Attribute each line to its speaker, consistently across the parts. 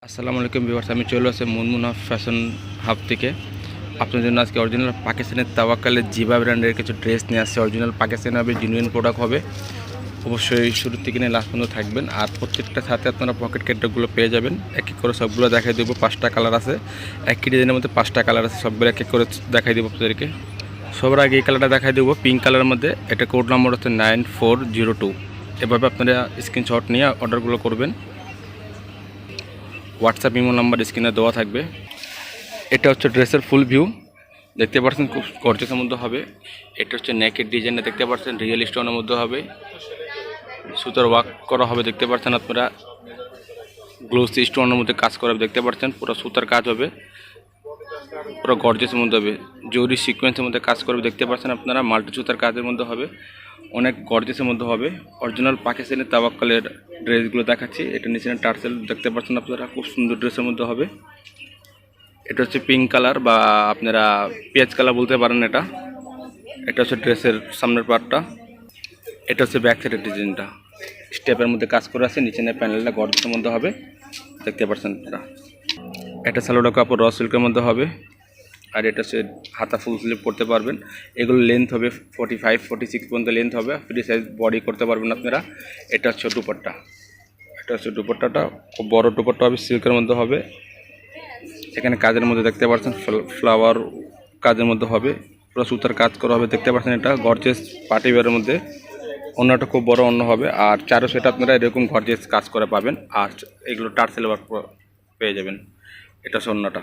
Speaker 1: আসসালামু আলাইকুম ভিউয়ার্স, আমি চলে আসছি মুনমুনা ফ্যাশন হাব থেকে আপনাদের জন্য আজকে অরিজিনাল পাকিস্তানের তাওয়াক্কালের জিবা ব্র্যান্ডের কিছু ড্রেস নিয়ে আসছে। অরিজিনাল পাকিস্তানি হবে, জেনুইন প্রোডাক্ট হবে। অবশ্যই শুরু থেকে নিয়ে লাস্ট পর্যন্ত থাকবেন। আর প্রত্যেকটা সাথে আপনারা পকেট কেটগুলো পেয়ে যাবেন। এক এক করে সবগুলো দেখাই দেবো। 5টা কালার আছে, একই ডিজাইনের মধ্যে 5টা কালার আছে, সবগুলো এক এক করে দেখাই দেবো আপনাদেরকে। সবার আগে এই কালারটা দেখাই দেবো, পিঙ্ক কালারের মধ্যে। এটা কোড নাম্বার হচ্ছে 9402। এভাবে আপনারা স্ক্রিনশট নিয়ে অর্ডারগুলো করবেন। হোয়াটসঅ্যাপ ইমো নাম্বার স্ক্রিনে দেওয়া থাকবে। এটা হচ্ছে ড্রেসের ফুল ভিউ, দেখতে পাচ্ছেন খুব গর্জিয়াসের মধ্যে হবে। এটা হচ্ছে নেকের ডিজাইনে দেখতে পাচ্ছেন, রিয়েল স্টোনের মধ্যে হবে, সুতার ওয়ার্ক করা হবে। দেখতে পাচ্ছেন আপনারা গ্লোসি স্টোনের মধ্যে কাজ করা হবে। দেখতে পাচ্ছেন পুরো সুতার কাজ হবে, পুরো গর্জিয়াসের মধ্যে হবে, জরি সিকোয়েন্সের মধ্যে কাজ করবে। দেখতে পাচ্ছেন আপনারা মাল্টি সুতার কাজের মধ্যে হবে, অনেক গর্জিয়াসের মধ্যে হবে। অরিজিনাল পাকিস্তানি তাওয়াক্কালের ড্রেসগুলো দেখাচ্ছি। এটা নিচে টার্সেল দেখতে পাচ্ছেন আপনারা, খুব সুন্দর ড্রেসের মধ্যে হবে। এটা হচ্ছে পিঙ্ক কালার বা আপনারা পেঁয়াজ কালার বলতে পারেন। এটা হচ্ছে ড্রেসের সামনের পার্টটা। এটা হচ্ছে ব্যাক সাইডের ডিজাইনটা, স্টেপের মধ্যে কাজ করে আছে। নিচে প্যানেলটা গর্জিয়াসের মধ্যে হবে, দেখতে পাচ্ছেন আপনারা। এটা সালোয়ার কাপড় র সিল্কের মধ্যে হবে। আর এটা হচ্ছে হাতা ফুল স্লিভ করতে পারবেন। এগুলো লেন্থ হবে 45-46 পর্যন্ত লেন্থ হবে। ফ্রি সাইজ বডি করতে পারবেন আপনারা। এটা হচ্ছে দুপাট্টা। এটা হচ্ছে দুপাট্টাটা, খুব বড় দুপাট্টা হবে, সিল্কের মধ্যে হবে। এখানে কাজের মধ্যে দেখতে পাচ্ছেন ফ্লাওয়ার কাজের মধ্যে হবে, পুরো সুতার কাজ করা হবে। দেখতে পাচ্ছেন এটা গর্জিয়াস পার্টি ওয়্যারের মধ্যে। অন্যটা খুব বড় অন্য হবে। আর চারো সেটা আপনারা এরকম গর্জিয়াস কাজ করে পাবেন। আর এগুলো টার্সেল ওয়ার্ক পেয়ে যাবেন। এটা হচ্ছে অন্যটা,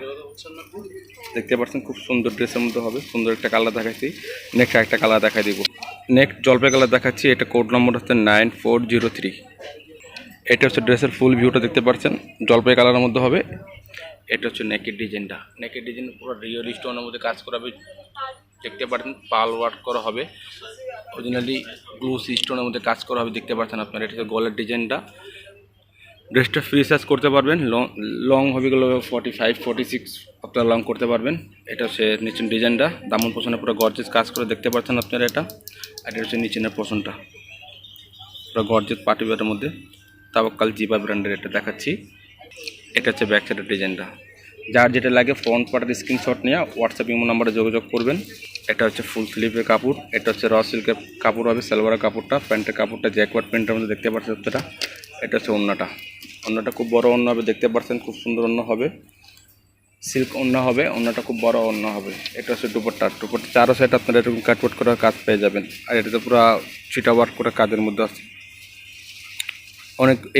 Speaker 1: দেখতে পাচ্ছেন খুব সুন্দর ড্রেসের মধ্যে হবে। সুন্দর একটা কালার দেখাচ্ছি। নেক্সট একটা কালার দেখাই দিব। নেক্সট জলপাই কালার দেখাচ্ছি। এটা কোড নম্বর হচ্ছে 9403। এটা হচ্ছে ড্রেসের ফুল ভিউটা দেখতে পাচ্ছেন, জলপাই কালারের মধ্যে হবে। এটা হচ্ছে নেকের ডিজাইনটা। নেকের ডিজাইন পুরো রিয়েল স্টোনের মধ্যে কাজ করা হবে। দেখতে পাচ্ছেন পাল ওয়ার্ক করা হবে, অরিজিনালি গ্লুসি স্টোনের মধ্যে কাজ করা হবে। দেখতে পাচ্ছেন আপনারা। এটা হচ্ছে গলার ডিজাইনটা। ড্রেসটা ফ্রি সাইজ করতে পারবেন। লং হবে গেলো 45-46 আপনারা লং করতে পারবেন। এটা হচ্ছে নিচের ডিজাইনটা, দামন পোষণে পুরো গর্জিয়াস কাজ করে দেখতে পাচ্ছেন আপনারা এটা। আর এটা হচ্ছে নিচের পোষণটা, পুরো গর্জিয়াস পার্টি ওয়্যারের মধ্যে তাওয়াক্কাল জিবা ব্র্যান্ডের এটা দেখাচ্ছি। এটা হচ্ছে ব্যাক সাইডের ডিজাইনটা। যার যেটা লাগে ফ্রন্ট পার্টের স্ক্রিনশট নিয়ে হোয়াটসঅ্যাপ ইমো নাম্বারে যোগাযোগ করবেন। এটা হচ্ছে ফুল স্লিভের কাপড়। এটা হচ্ছে র সিল্কের কাপড় হবে, সালোয়ারের কাপড়টা। প্যান্টের কাপড়টা জ্যাকওয়ার্ড প্যান্টের মধ্যে দেখতে পাচ্ছেন আপনারা। এটা হচ্ছে ওড়নাটা। ওড়নাটা খুব বড় ওড়না হবে, দেখতে পাচ্ছেন খুব সুন্দর ওড়না হবে, সিল্ক ওড়না হবে। ওড়নাটা খুব বড় ওড়না হবে। এটা হচ্ছে দুপাট্টা। চারো সাইড আপনারা এরকম কাটওয়ার্ক করা কাজ পেয়ে যাবেন। আর এটাতে পুরো চিটা ওয়ার্ক করা কাজের মধ্যে আছে।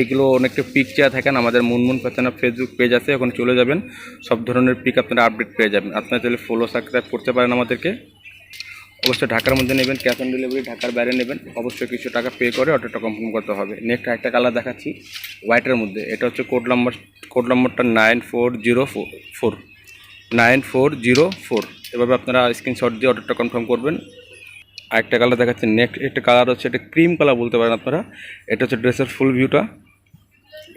Speaker 1: এগুলো অনেকটা পিক চেয়ে থাকেন। আমাদের মুনমুন ফ্যাশনের ফেসবুক পেজ আছে, এখন চলে যাবেন, সব ধরনের পিক আপনারা আপডেট পেয়ে যাবেন। আপনারা চাইলে ফলো সাবস্ক্রাইব করতে পারেন আমাদেরকে। অবশ্যই ঢাকার মধ্যে নেবেন, ক্যাশ অন ডেলিভারি। ঢাকার বাইরে নেবেন অবশ্যই কিছু টাকা পে করে অর্ডারটা কনফার্ম করতে হবে। নেক্সট একটা কালার দেখাচ্ছি হোয়াইটের মধ্যে। এটা হচ্ছে কোড নম্বরটা 9404। 9404। এভাবে আপনারা স্ক্রিনশট দিয়ে অর্ডারটা কনফার্ম করবেন। আরেকটা কালার দেখাচ্ছি। নেক্সট একটা কালার হচ্ছে, এটা ক্রিম কালার বলতে পারেন আপনারা। এটা হচ্ছে ড্রেসের ফুল ভিউটা।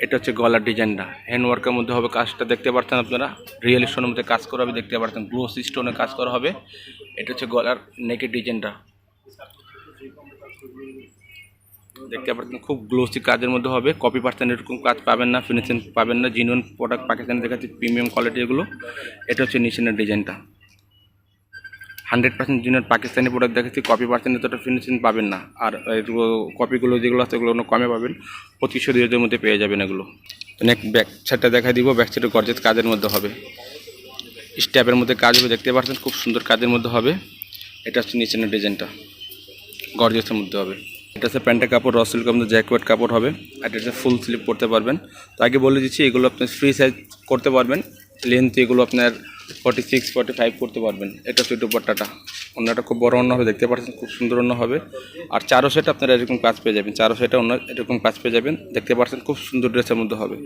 Speaker 1: এটা হচ্ছে গলার ডিজাইনটা, হ্যান্ড ওয়ার্কের মধ্যে হবে কাজটা। দেখতে পাচ্ছেন আপনারা রিয়েল স্টোনের মধ্যে কাজ করা হবে। দেখতে পাচ্ছেন গ্লোসি স্টোনে কাজ করা হবে। এটা হচ্ছে গলার নেকের ডিজাইনটা, দেখতে পাচ্ছেন খুব গ্লোসি কাজের মধ্যে হবে। কপি পার্সেন্ট এরকম কাজ পাবেন না, ফিনিশিং পাবেন না। জেনুইন প্রোডাক্ট পাকিস্তানি দেখাচ্ছি, প্রিমিয়াম কোয়ালিটি এগুলো। এটা হচ্ছে নিচের ডিজাইনটা, 100% জেনুইন পাকিস্তানি প্রোডাক্ট দেখাচ্ছি। কপি পার্সেন্ট এতটা ফিনিশিং পাবেন না। আর এগুলো কপিগুলো যেগুলো আছে এগুলো কমে পাবেন, 2500 মধ্যে পেয়ে যাবেন এগুলো। নেক্সট ব্যাক সাইডটা দেখা দিব। ব্যাক সাইডে গর্জিয়াস কাজের মধ্যে হবে, স্ট্যাপের মধ্যে কাজ হবে। দেখতে পাচ্ছেন খুব সুন্দর কাজের মধ্যে হবে। এটা হচ্ছে নিচের ডিজাইনটা, গর্জিয়াসের মধ্যে হবে। এটা হচ্ছে প্যান্টের কাপড়, র সিল্কের মধ্যে জ্যাকওয়ার্ড কাপড় হবে। আর এটা হচ্ছে ফুল স্লিভ করতে পারবেন। তো আগে বলে দিচ্ছি, এগুলো আপনি ফ্রি সাইজ করতে পারবেন। লেন্থ এগুলো আপনার 46-45 করতে পারবেন। এটা হচ্ছে দুপাট্টাটা। অন্যটা খুব বড় অন্য হবে, দেখতে পাচ্ছেন খুব সুন্দর অন্য হবে। আর চারো সেট আপনারা এরকম কাজ পেয়ে যাবেন। চারো সেটে অন্য এরকম কাজ পেয়ে যাবেন। দেখতে পাচ্ছেন খুব সুন্দর ড্রেসের মধ্যে হবে।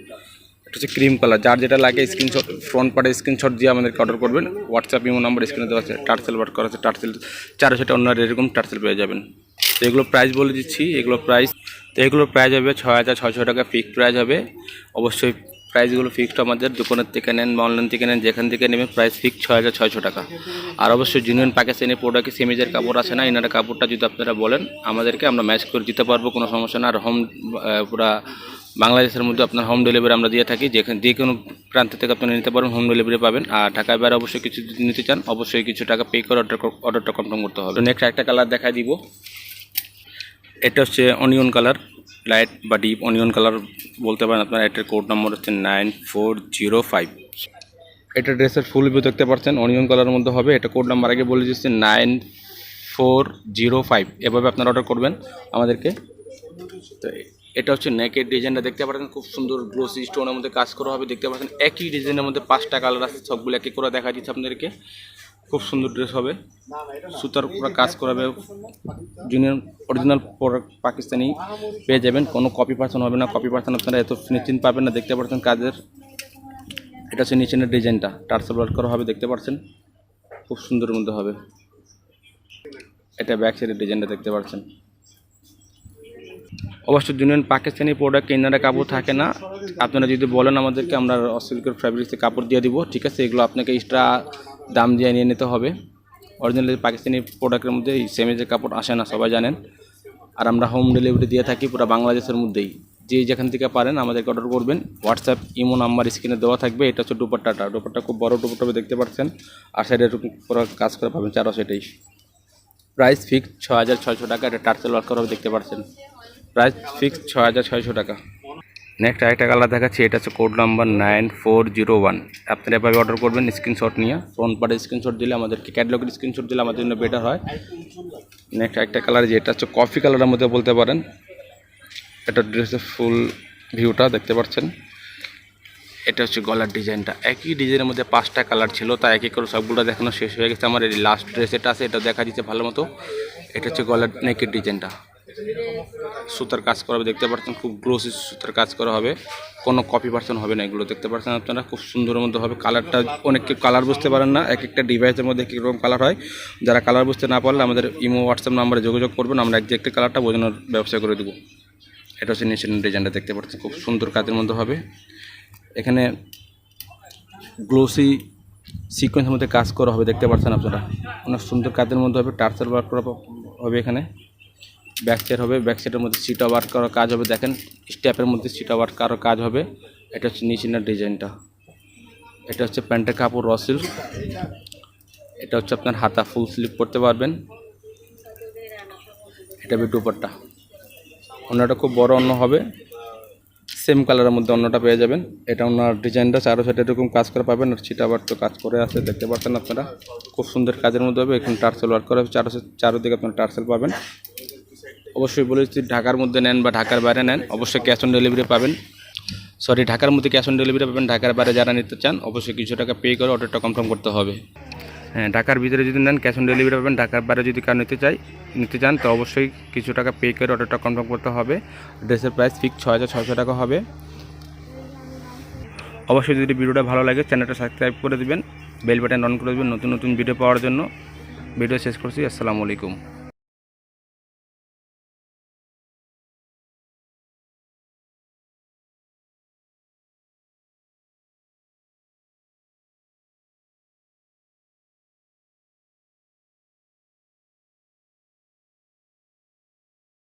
Speaker 1: এটা হচ্ছে ক্রিম কালার। যার যেটা লাগে স্ক্রিনশট, ফ্রন্ট পার্টে স্ক্রিনশট দিয়ে আমাদেরকে অর্ডার করবেন। হোয়াটসঅ্যাপ ইমো নাম্বার স্ক্রিনে দেওয়া আছে। টার্সেল ওয়ার্ক করা আছে, টার্সেল চারো সেটে অন্য এরকম টার্সেল পেয়ে যাবেন। তো এগুলো প্রাইস বলে দিচ্ছি। এগুলোর প্রাইস হবে 6600 টাকা ফিক্সড প্রাইস হবে। অবশ্যই প্রাইসগুলো ফিক্সড, আমাদের দোকানের থেকে নেন বা অনলাইন থেকে নেন, যেখান থেকে নেবেন প্রাইস ফিক্সড 6600 টাকা। আর অবশ্যই জেনুইন পাকিস্তানি প্রোডাক্টে সেমিজের কাপড় আছে না, এনারা কাপড়টা যদি আপনারা বলেন আমাদেরকে, আমরা ম্যাচ করে দিতে পারবো, কোনো সমস্যা না। আর হোম পুরা বাংলাদেশের মধ্যে আপনার হোম ডেলিভারি আমরা দিয়ে থাকি, যেখানে যে কোনো প্রান্ত থেকে আপনারা নিতে পারবেন, হোম ডেলিভারি পাবেন। আর ঢাকার বাইরে অবশ্যই কিছু যদি নিতে চান অবশ্যই কিছু টাকা পে করে অর্ডারটা কনফার্ম করতে হবে। নেক্সট একটা কালার দেখাই দিব, এটা হচ্ছে অনিয়ন কালার, লাইট বা ডিপ অনিয়ন কালার বলতে পারেন আপনারা। এটার কোড নম্বর হচ্ছে 9405। এটা ড্রেসের ফুল ভিউ দেখতে পাচ্ছেন, অনিয়ন কালারের মধ্যে হবে। এটা কোড নাম্বার আগে বলে দিচ্ছে 9405। এভাবে আপনারা অর্ডার করবেন আমাদেরকে। তো এটা হচ্ছে নেকের ডিজাইনটা দেখতে পাচ্ছেন, খুব সুন্দর গ্লোসি স্টোনের মধ্যে কাজ করা হবে। দেখতে পাচ্ছেন একই ডিজাইনের মধ্যে 5টা কালার আছে, সবগুলো একই করে দেখা দিচ্ছে আপনাদেরকে। খুব সুন্দর ড্রেস হবে, সুতার পুরো কাজ করাবে, জুনিয়র অরিজিনাল প্রোডাক্ট পাকিস্তানি পেয়ে যাবেন, কোনো কপি পার্সন হবে না। কপি পার্সন আপনারা এত ফিনিশিং পাবেন না। দেখতে পাচ্ছেন কাজের, এটা হচ্ছে নিচের ডিজাইনটা টার্সেল ওয়ার্ক করা হবে, দেখতে পাচ্ছেন খুব সুন্দর মধ্যে হবে। এটা ব্যাক সাইডের ডিজাইনটা দেখতে পাচ্ছেন। অবশ্য জুনিয়র পাকিস্তানি প্রোডাক্ট ইনারে কাপড় থাকে না, আপনারা যদি বলেন আমাদেরকে আমরা অস্ট্রেলিয়ার ফ্যাব্রিক্সে কাপড় দিয়ে দিব, ঠিক আছে। এগুলো আপনাকে এক্সট্রা দাম দিয়ে নিয়ে নিতে হবে। অরিজিনালি পাকিস্তানি প্রোডাক্টের মধ্যে এই সেমেজের কাপড় আসে না, সবাই জানেন। আর আমরা হোম ডেলিভারি দিয়ে থাকি পুরো বাংলাদেশের মধ্যেই। যে যেখান থেকে পারেন আমাদেরকে অর্ডার করবেন। হোয়াটসঅ্যাপ ইমো নাম্বার স্ক্রিনে দেওয়া থাকবে। এটা হচ্ছে দুপাট্টাটা, দুপাট্টা খুব বড় দুপাট্টা দেখতে পাচ্ছেন। আর সাইডে পুরো কাজ করে পাবেন 428। প্রাইস ফিক্স 6600 টাকা। এটা টার্সেল ওয়ার্ক করা হবে, দেখতে পাচ্ছেন। প্রাইস ফিক্স 6600 টাকা। নেক্সট আরেকটা কালার দেখাচ্ছি, এটা হচ্ছে কোড নাম্বার 9401। আপনারা এভাবে অর্ডার করবেন স্ক্রিনশট নিয়ে। ফ্রন্ট পার্টের স্ক্রিনশট দিলে আমাদেরকে, ক্যাটালগের স্ক্রিনশট দিলে আমাদের জন্য বেটার হয়। নেক্সট একটা কালার, যেটা হচ্ছে কফি কালারের মধ্যে বলতে পারেন। এটা ড্রেসের ফুল ভিউটা দেখতে পাচ্ছেন। এটা হচ্ছে গলার ডিজাইনটা, একই ডিজাইনের মধ্যে 5টা কালার ছিল, তাই এক এক করে সবগুলো দেখানো শেষ হয়ে গেছে। আমার এই লাস্ট ড্রেস এটা আছে, এটা দেখা দিচ্ছে ভালো মতো। এটা হচ্ছে গলার নেকের ডিজাইনটা, সুতার কাজ করা হবে, দেখতে পাচ্ছেন খুব গ্লোসি সুতার কাজ করা হবে, কোনো কপি পার্সন হবে না। এগুলো দেখতে পাচ্ছেন আপনারা, খুব সুন্দরের মধ্যে হবে। কালারটা অনেকে কালার বুঝতে পারেন না, এক একটা ডিভাইসের মধ্যে এক এক রকম কালার হয়। যারা কালার বুঝতে না পারলে আমাদের ইমো হোয়াটসঅ্যাপ নাম্বারে যোগাযোগ করবেন, আমরা একজ্যাক্ট কালারটা বোঝানোর ব্যবস্থা করে দেবো। এটা হচ্ছে নিচের ডিজাইনটা দেখতে পাচ্ছেন, খুব সুন্দর কাজের মধ্যে হবে। এখানে গ্লোসি সিকোয়েন্সের মধ্যে কাজ করা হবে, দেখতে পাচ্ছেন আপনারা, অনেক সুন্দর কাজের মধ্যে হবে। টার্সেল ওয়ার্ক করা হবে এখানে। ব্যাক সাইড হবে, ব্যাক সাইডের মধ্যে সিটা ওয়ার্ক করার কাজ হবে। দেখেন স্টেপের মধ্যে সিটা ওয়ার্ক করার কাজ হবে। এটা হচ্ছে নিচের ডিজাইনটা। এটা হচ্ছে প্যান্টের কাপড় র সিল্ক। এটা হচ্ছে আপনার হাতা ফুল স্লিভ করতে পারবেন। এটা দুপাট্টা, অন্যটা খুব বড় অন্য হবে, সেম কালারের মধ্যে অন্যটা পেয়ে যাবেন। এটা ওনার ডিজাইনটা চারো সাইডে এরকম কাজ করে পাবেন। আর সিটা ওয়ার্ক তো কাজ করে আছে, দেখতে পাচ্ছেন আপনারা, খুব সুন্দর কাজের মধ্যে হবে। এখানে টার্সেল ওয়ার্ক করা হবে, চারোদিকে আপনারা টার্সেল পাবেন। অবশ্যই বলেছি ঢাকার মধ্যে নেন বা ঢাকার বাইরে নেন অবশ্যই ক্যাশ অন ডেলিভারি পাবেন। ঢাকার মধ্যে ক্যাশ অন ডেলিভারি পাবেন। ঢাকার বাইরে যারা নিতে চান অবশ্যই কিছু টাকা পে করে অর্ডারটা কনফার্ম করতে হবে। হ্যাঁ, ঢাকার ভিতরে যদি নেন ক্যাশ অন ডেলিভারি পাবেন। ঢাকার বাইরে যদি কার নিতে চান তো অবশ্যই কিছু টাকা পে করে অর্ডারটা কনফার্ম করতে হবে। ড্রেসের প্রাইস ফিক্স 6600 টাকা হবে। অবশ্যই যদি ভিডিওটা ভালো লাগে চ্যানেলটা সাবস্ক্রাইব করে দেবেন, বেল বাটন অন করে দেবেন নতুন নতুন ভিডিও পাওয়ার জন্য। ভিডিও শেষ করছি, আসসালামু আলাইকুম।